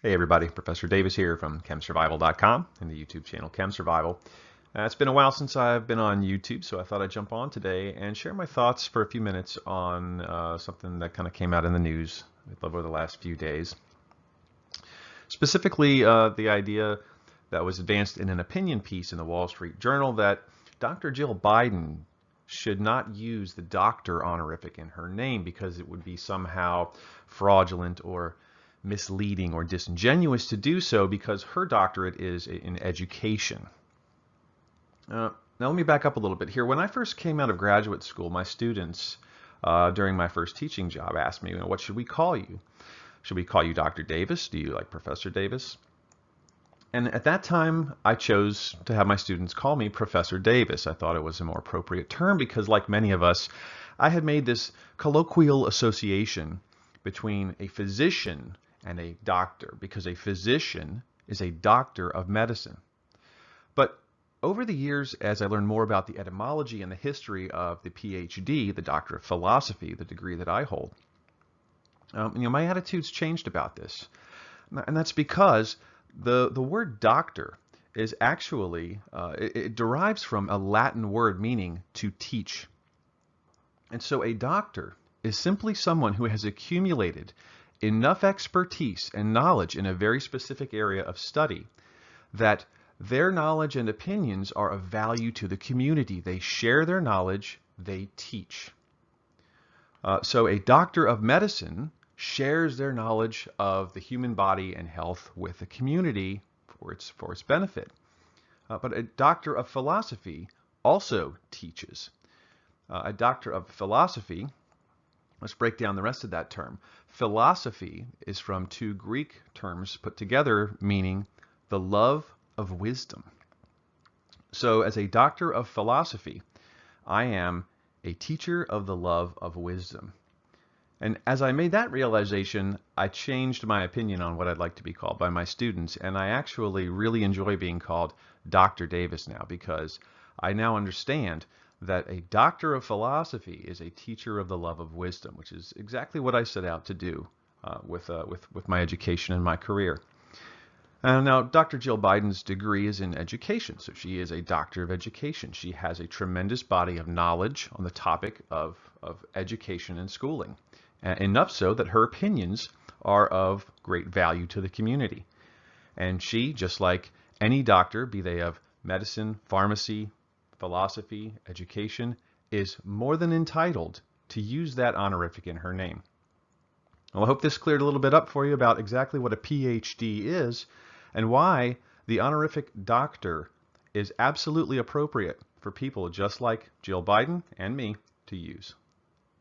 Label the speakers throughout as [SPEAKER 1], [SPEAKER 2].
[SPEAKER 1] Hey everybody, Professor Davis here from chemsurvival.com and the YouTube channel Chem Survival. It's been a while since I've been on YouTube, so I thought I'd jump on today and share my thoughts for a few minutes on something that kind of came out in the news over the last few days. Specifically, the idea that was advanced in an opinion piece in the Wall Street Journal that Dr. Jill Biden should not use the doctor honorific in her name because it would be somehow fraudulent or misleading or disingenuous to do so because her doctorate is in education. Now let me back up a little bit here. When I first came out of graduate school, my students during my first teaching job asked me, what should we call you? Should we call you Dr. Davis? Do you like Professor Davis? And at that time, I chose to have my students call me Professor Davis. I thought it was a more appropriate term because, like many of us, I had made this colloquial association between a physician and a doctor, because a physician is a doctor of medicine. But over the years, as I learned more about the etymology and the history of the PhD, the Doctor of Philosophy, the degree that I hold, my attitudes changed about this. And that's because the word doctor is actually, it derives from a Latin word meaning to teach. And so a doctor is simply someone who has accumulated enough expertise and knowledge in a very specific area of study that their knowledge and opinions are of value to the community. They share their knowledge, they teach. So a doctor of medicine shares their knowledge of the human body and health with the community for its benefit. But a doctor of philosophy also teaches. A doctor of philosophy, let's break down the rest of that term. Philosophy is from two Greek terms put together, meaning the love of wisdom. So as a doctor of philosophy, I am a teacher of the love of wisdom. And as I made that realization, I changed my opinion on what I'd like to be called by my students, and I actually really enjoy being called Dr. Davis now, because I now understand that a doctor of philosophy is a teacher of the love of wisdom, which is exactly what I set out to do with my education and my career. Now, Dr. Jill Biden's degree is in education, so she is a doctor of education. She has a tremendous body of knowledge on the topic of education and schooling, enough so that her opinions are of great value to the community. And she, just like any doctor, be they of medicine, pharmacy, philosophy, education, is more than entitled to use that honorific in her name. Well, I hope this cleared a little bit up for you about exactly what a PhD is and why the honorific doctor is absolutely appropriate for people just like Jill Biden and me to use.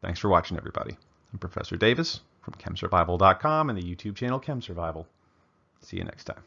[SPEAKER 1] Thanks for watching, everybody. I'm Professor Davis from chemsurvival.com and the YouTube channel Chem Survival. See you next time.